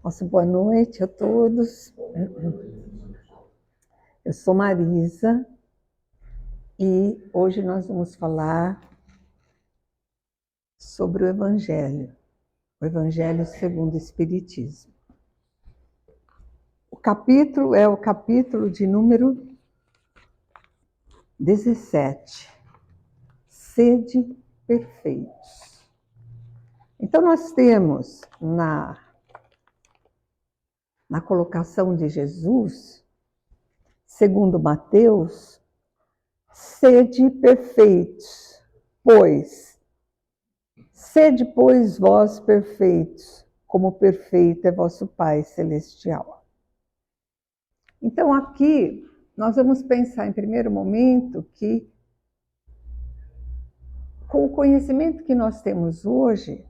Nossa, boa noite a todos. Eu sou Marisa e hoje nós vamos falar sobre o Evangelho segundo o Espiritismo. O capítulo é o capítulo de número 17, Sede Perfeitos. Então nós temos na colocação de Jesus, segundo Mateus, sede perfeitos, sede, pois, vós perfeitos, como perfeito é vosso Pai Celestial. Então, aqui, nós vamos pensar, em primeiro momento, que, com o conhecimento que nós temos hoje,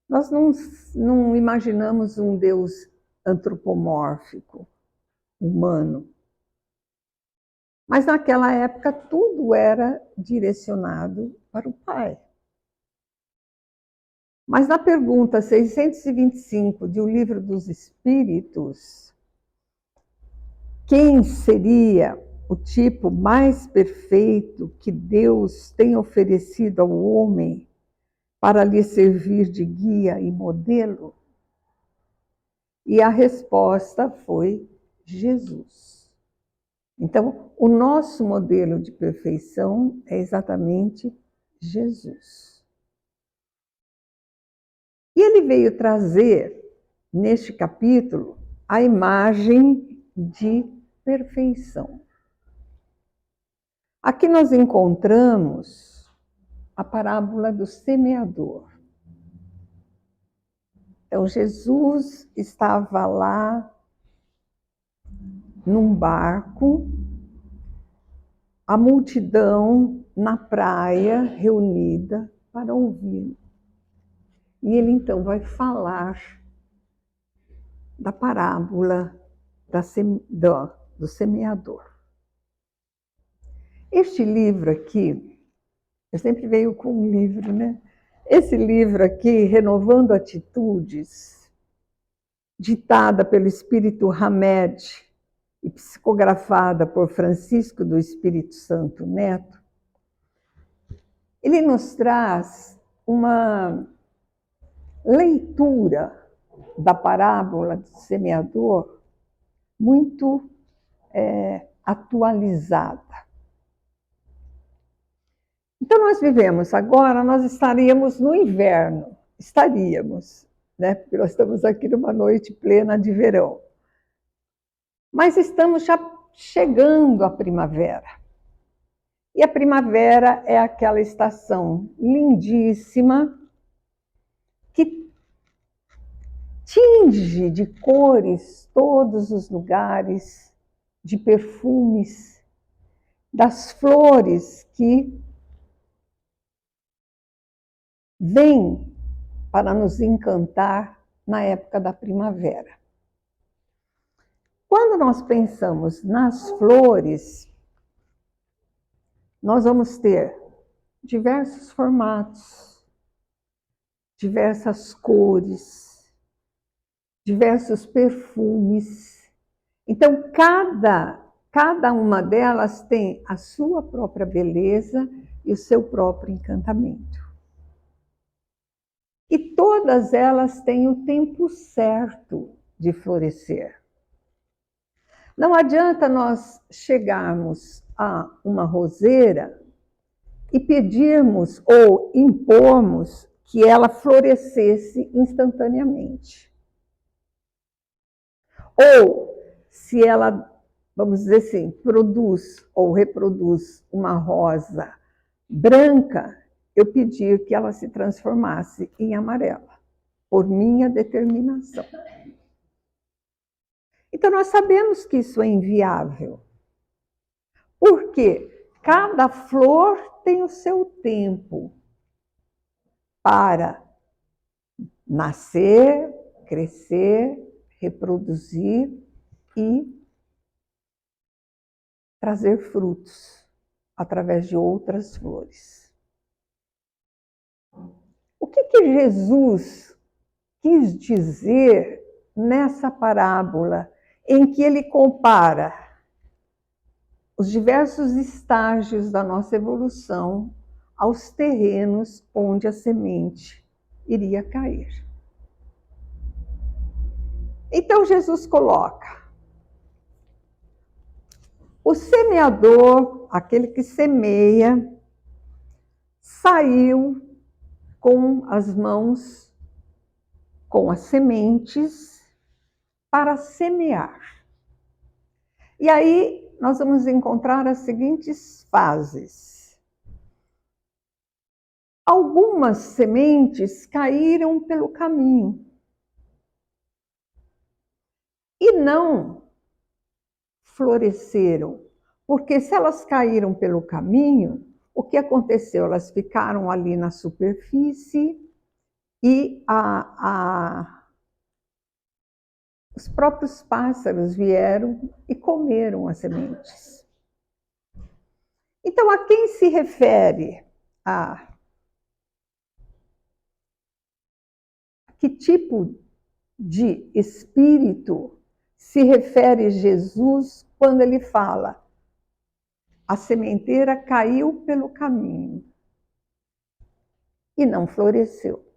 nós não imaginamos um Deus antropomórfico, humano. Mas, naquela época, tudo era direcionado para o Pai. Mas na pergunta 625 de O Livro dos Espíritos, quem seria o tipo mais perfeito que Deus tem oferecido ao homem para lhe servir de guia e modelo? E a resposta foi Jesus. Então, o nosso modelo de perfeição é exatamente Jesus. E ele veio trazer, neste capítulo, a imagem de perfeição. Aqui nós encontramos a parábola do semeador. Então, Jesus estava lá num barco, a multidão na praia reunida para ouvir. E ele então vai falar da parábola do semeador. Este livro aqui, eu sempre venho com um livro, né? Esse livro aqui, Renovando Atitudes, ditada pelo Espírito Hamed e psicografada por Francisco do Espírito Santo Neto, ele nos traz uma leitura da parábola do semeador muito atualizada. Então nós vivemos agora, nós estaríamos no inverno, né? Porque nós estamos aqui numa noite plena de verão. Mas estamos já chegando à primavera. E a primavera é aquela estação lindíssima que tinge de cores todos os lugares, de perfumes, das flores que vêm para nos encantar na época da primavera. Quando nós pensamos nas flores, nós vamos ter diversos formatos, diversas cores, diversos perfumes. Então, cada uma delas tem a sua própria beleza e o seu próprio encantamento. E todas elas têm o tempo certo de florescer. Não adianta nós chegarmos a uma roseira e pedirmos ou impormos que ela florescesse instantaneamente. Ou, se ela, vamos dizer assim, produz ou reproduz uma rosa branca, eu pedir que ela se transformasse em amarela, por minha determinação. Então, nós sabemos que isso é inviável. Por quê? Cada flor tem o seu tempo para nascer, crescer, reproduzir e trazer frutos através de outras flores. O que Jesus quis dizer nessa parábola, em que ele compara os diversos estágios da nossa evolução aos terrenos onde a semente iria cair. Então Jesus coloca: o semeador, aquele que semeia, saiu com as mãos, com as sementes, para semear. E aí nós vamos encontrar as seguintes fases. Algumas sementes caíram pelo caminho e não floresceram, porque se elas caíram pelo caminho, o que aconteceu? Elas ficaram ali na superfície e os próprios pássaros vieram e comeram as sementes. Então, a quem se refere? A que tipo de espírito se refere Jesus quando ele fala: a sementeira caiu pelo caminho e não floresceu?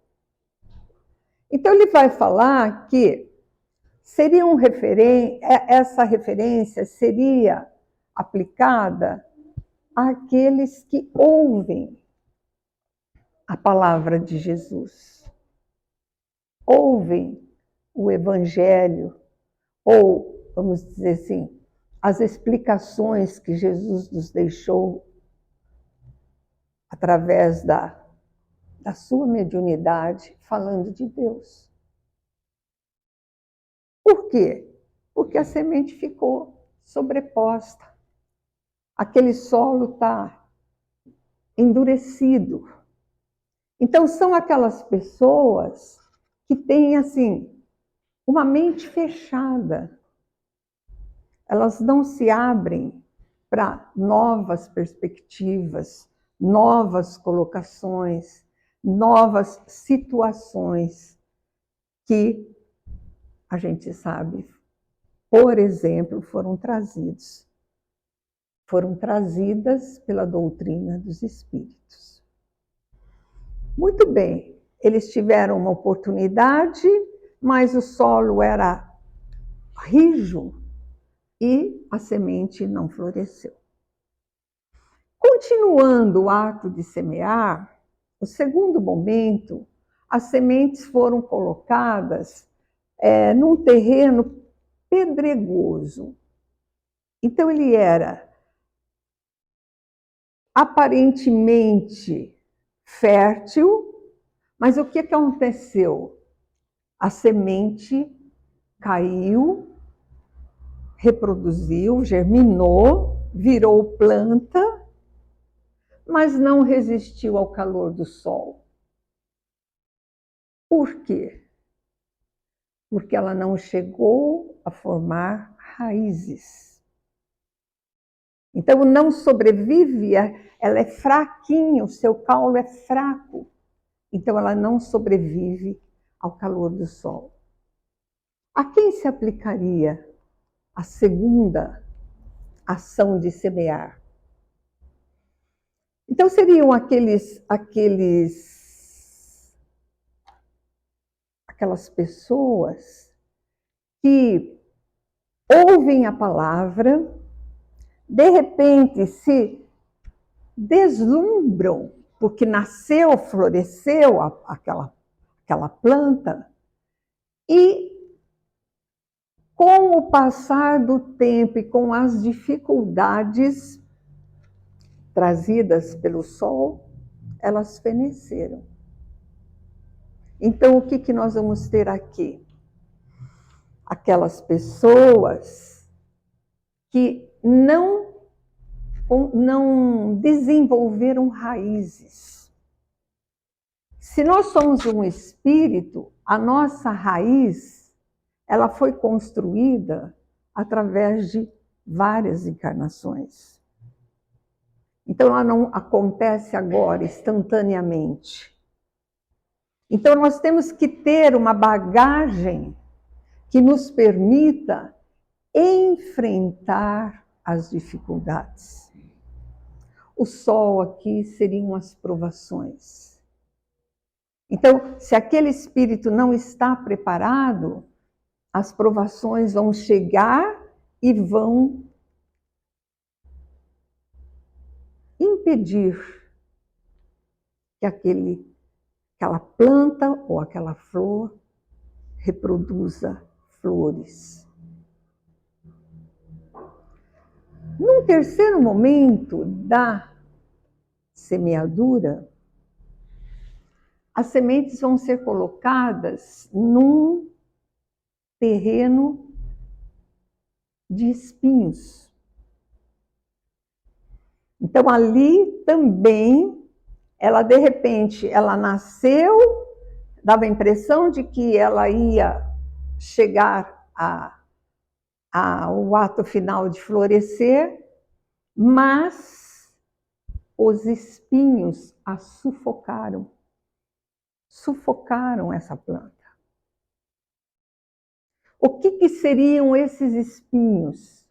Então ele vai falar que essa referência seria aplicada àqueles que ouvem a palavra de Jesus, ouvem o Evangelho, ou, vamos dizer assim, as explicações que Jesus nos deixou através da sua mediunidade, falando de Deus. Por quê? Porque a semente ficou sobreposta. Aquele solo está endurecido. Então, são aquelas pessoas que têm, assim, uma mente fechada. Elas não se abrem para novas perspectivas, novas colocações, novas situações que a gente sabe, por exemplo, foram trazidas pela doutrina dos espíritos. Muito bem, eles tiveram uma oportunidade, mas o solo era rijo e a semente não floresceu. Continuando o ato de semear, o segundo momento, as sementes foram colocadas num terreno pedregoso. Então ele era aparentemente fértil, mas o que aconteceu? A semente caiu, reproduziu, germinou, virou planta, mas não resistiu ao calor do sol. Por quê? Porque ela não chegou a formar raízes. Então não sobrevive, ela é fraquinha, o seu caule é fraco. Então ela não sobrevive ao calor do sol. A quem se aplicaria a segunda ação de semear? Então seriam aquelas pessoas que ouvem a palavra, de repente se deslumbram, porque nasceu, floresceu aquela planta, e com o passar do tempo e com as dificuldades trazidas pelo sol, elas feneceram. Então, o que nós vamos ter aqui? Aquelas pessoas que não desenvolveram raízes. Se nós somos um espírito, a nossa raiz, ela foi construída através de várias encarnações. Então, ela não acontece agora, instantaneamente. Então, nós temos que ter uma bagagem que nos permita enfrentar as dificuldades. O sol aqui seriam as provações. Então, se aquele espírito não está preparado, as provações vão chegar e vão impedir que aquela planta ou aquela flor reproduza flores. Num terceiro momento da semeadura, as sementes vão ser colocadas num terreno de espinhos. Então, ali também, ela de repente, ela nasceu, dava a impressão de que ela ia chegar ao ato final de florescer, mas os espinhos a sufocaram essa planta. O que seriam esses espinhos?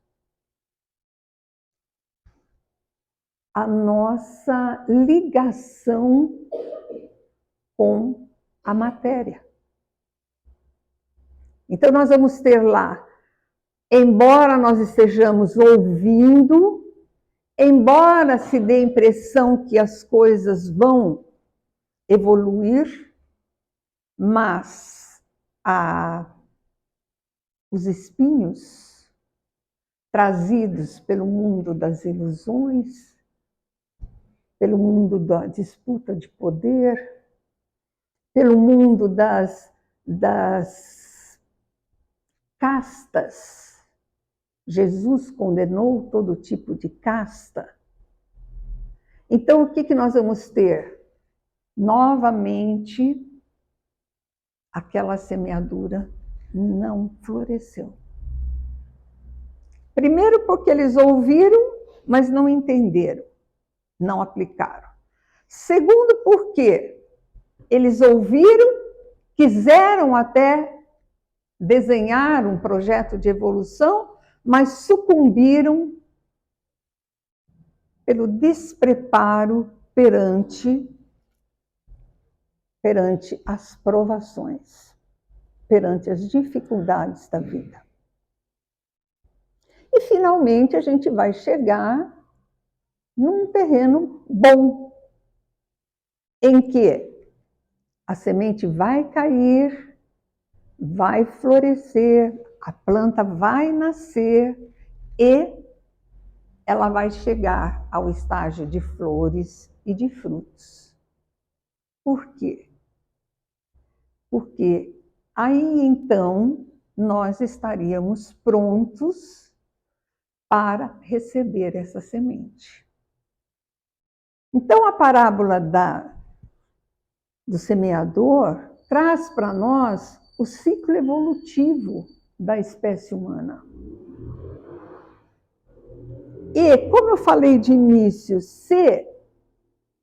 A nossa ligação com a matéria. Então, nós vamos ter lá, embora nós estejamos ouvindo, embora se dê a impressão que as coisas vão evoluir, mas os espinhos trazidos pelo mundo das ilusões, pelo mundo da disputa de poder, pelo mundo das castas. Jesus condenou todo tipo de casta. Então, o que nós vamos ter? Novamente, aquela semeadura não floresceu. Primeiro porque eles ouviram, mas não entenderam, não aplicaram. Segundo porque eles ouviram, quiseram até desenhar um projeto de evolução, mas sucumbiram pelo despreparo perante as provações, perante as dificuldades da vida. E, finalmente, a gente vai chegar num terreno bom, em que a semente vai cair, vai florescer, a planta vai nascer e ela vai chegar ao estágio de flores e de frutos. Por quê? Porque aí, então, nós estaríamos prontos para receber essa semente. Então, a parábola do semeador traz para nós o ciclo evolutivo da espécie humana. E, como eu falei de início, se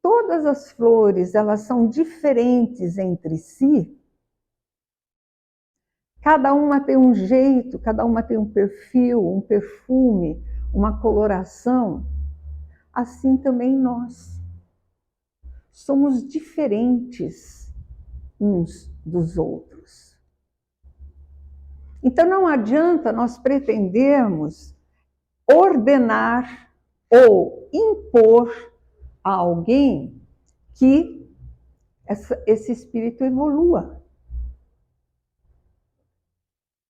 todas as flores elas são diferentes entre si, cada uma tem um jeito, cada uma tem um perfil, um perfume, uma coloração, assim também nós. Somos diferentes uns dos outros. Então não adianta nós pretendermos ordenar ou impor a alguém que esse espírito evolua.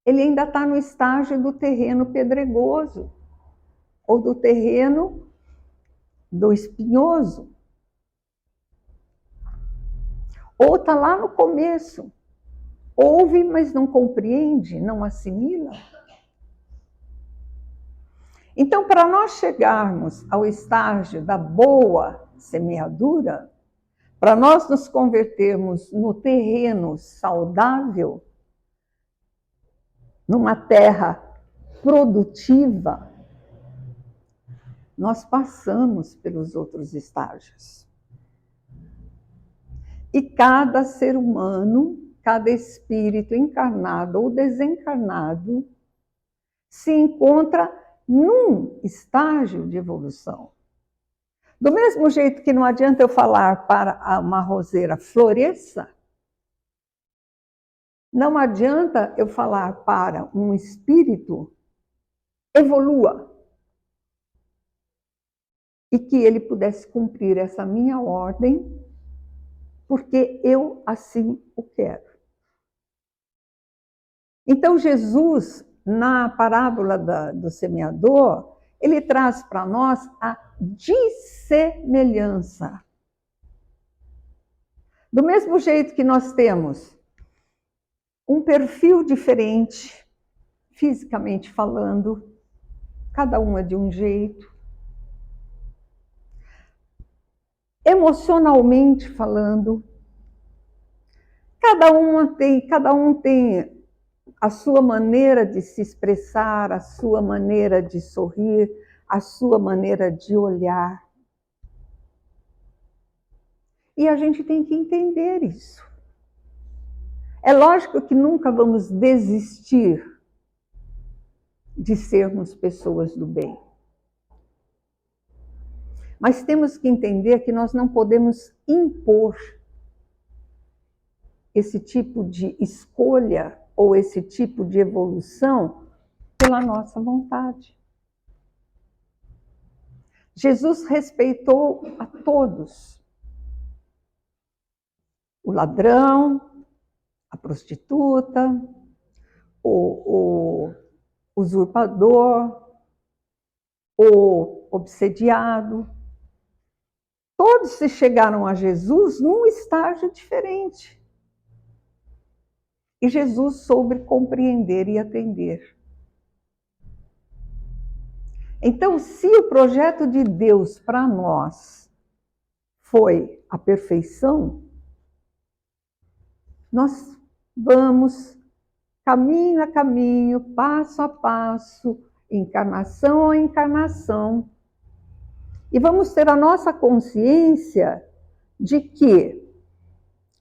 Ele ainda está no estágio do terreno pedregoso ou do terreno do espinhoso. Ou está lá no começo. Ouve, mas não compreende, não assimila. Então, para nós chegarmos ao estágio da boa semeadura, para nós nos convertermos no terreno saudável, numa terra produtiva, nós passamos pelos outros estágios. E cada ser humano, cada espírito encarnado ou desencarnado, se encontra num estágio de evolução. Do mesmo jeito que não adianta eu falar para uma roseira floresça, não adianta eu falar para um espírito evolua. E que ele pudesse cumprir essa minha ordem, porque eu assim o quero. Então Jesus, na parábola do semeador, ele traz para nós a dissemelhança. Do mesmo jeito que nós temos um perfil diferente, fisicamente falando, cada um é de um jeito. Emocionalmente falando, cada um tem a sua maneira de se expressar, a sua maneira de sorrir, a sua maneira de olhar. E a gente tem que entender isso. É lógico que nunca vamos desistir de sermos pessoas do bem. Mas temos que entender que nós não podemos impor esse tipo de escolha ou esse tipo de evolução pela nossa vontade. Jesus respeitou a todos. O ladrão, a prostituta, o usurpador, o obsediado. Todos se chegaram a Jesus num estágio diferente. E Jesus soube compreender e atender. Então, se o projeto de Deus para nós foi a perfeição, nós vamos caminho a caminho, passo a passo, encarnação a encarnação, e vamos ter a nossa consciência de que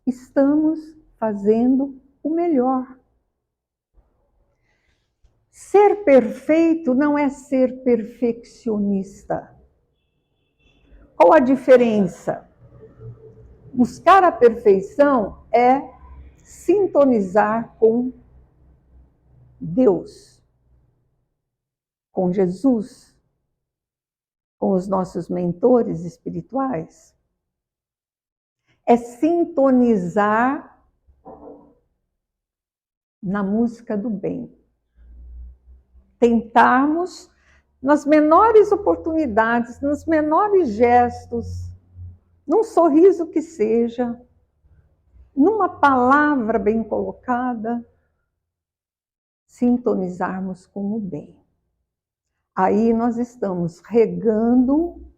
estamos fazendo o melhor. Ser perfeito não é ser perfeccionista. Qual a diferença? Buscar a perfeição é sintonizar com Deus, com Jesus, com os nossos mentores espirituais. É sintonizar na música do bem. Tentarmos, nas menores oportunidades, nos menores gestos, num sorriso que seja, numa palavra bem colocada, sintonizarmos com o bem. Aí nós estamos regando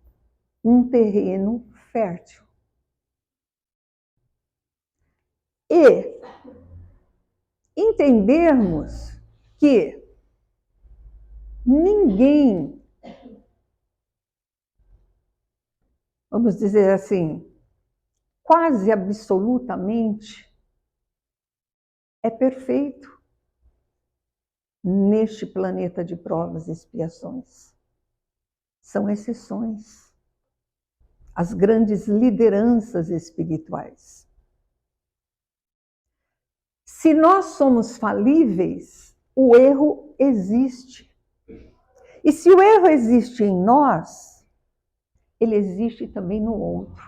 um terreno fértil. E entendermos que ninguém, vamos dizer assim, quase absolutamente é perfeito neste planeta de provas e expiações. São exceções. As grandes lideranças espirituais. Se nós somos falíveis, o erro existe. E se o erro existe em nós, ele existe também no outro.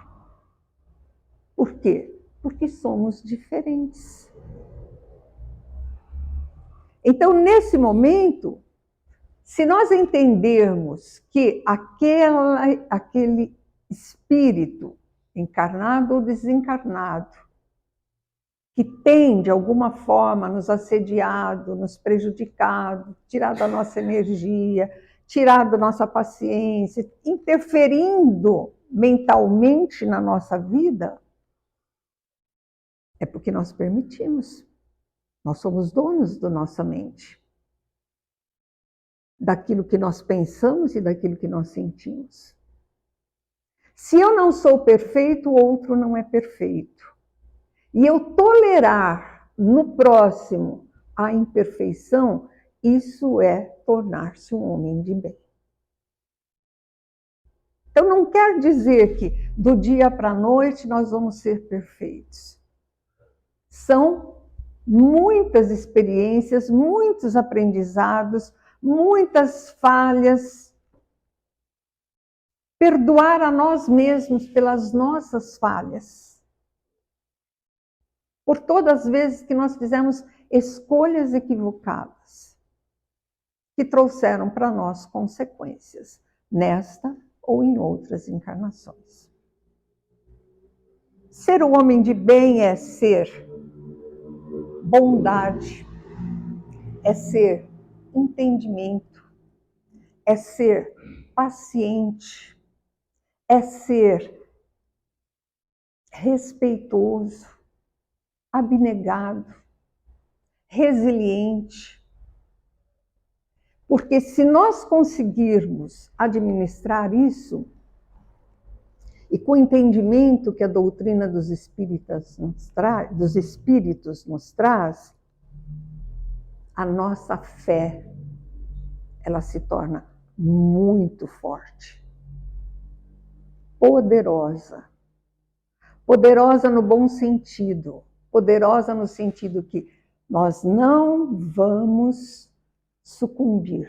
Por quê? Porque somos diferentes. Então, nesse momento, se nós entendermos que aquele espírito, encarnado ou desencarnado, que tem, de alguma forma, nos assediado, nos prejudicado, tirado a nossa energia, tirado a nossa paciência, interferindo mentalmente na nossa vida, é porque nós permitimos. Nós somos donos da nossa mente. Daquilo que nós pensamos e daquilo que nós sentimos. Se eu não sou perfeito, o outro não é perfeito. E eu tolerar no próximo a imperfeição, isso é tornar-se um homem de bem. Então não quer dizer que do dia para a noite nós vamos ser perfeitos. São muitas experiências, muitos aprendizados, muitas falhas. Perdoar a nós mesmos pelas nossas falhas. Por todas as vezes que nós fizemos escolhas equivocadas, que trouxeram para nós consequências, nesta ou em outras encarnações. Ser um homem de bem é ser bondade, é ser entendimento, é ser paciente, é ser respeitoso, abnegado, resiliente. Porque se nós conseguirmos administrar isso, e com o entendimento que a doutrina dos espíritos nos traz, a nossa fé, ela se torna muito forte, poderosa. Poderosa no bom sentido, poderosa no sentido que nós não vamos sucumbir,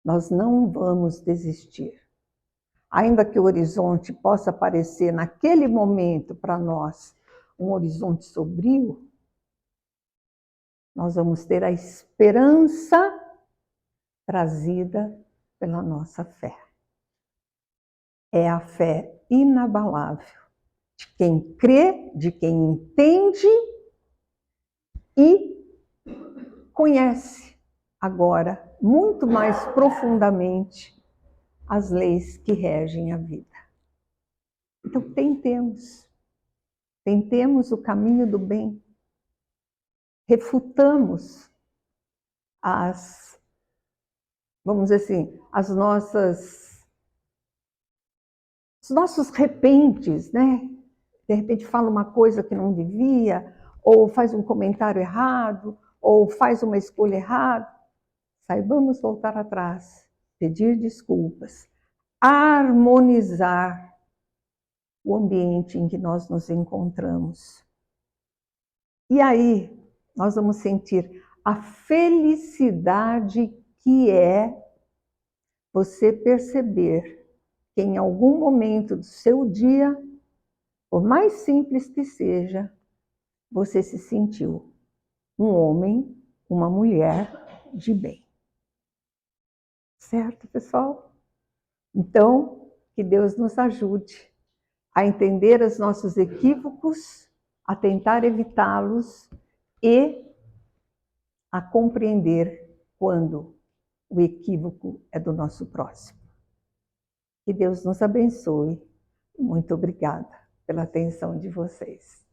nós não vamos desistir. Ainda que o horizonte possa parecer, naquele momento, para nós, um horizonte sombrio, nós vamos ter a esperança trazida pela nossa fé. É a fé inabalável de quem crê, de quem entende e conhece agora muito mais profundamente as leis que regem a vida. Então tentemos o caminho do bem, refutamos vamos dizer assim, os nossos repentes, né? De repente fala uma coisa que não devia, ou faz um comentário errado, ou faz uma escolha errada. Saibamos voltar atrás, pedir desculpas, harmonizar o ambiente em que nós nos encontramos. E aí nós vamos sentir a felicidade que é você perceber que em algum momento do seu dia, por mais simples que seja, você se sentiu um homem, uma mulher de bem. Certo, pessoal? Então, que Deus nos ajude a entender os nossos equívocos, a tentar evitá-los e a compreender quando o equívoco é do nosso próximo. Que Deus nos abençoe. Muito obrigada pela atenção de vocês.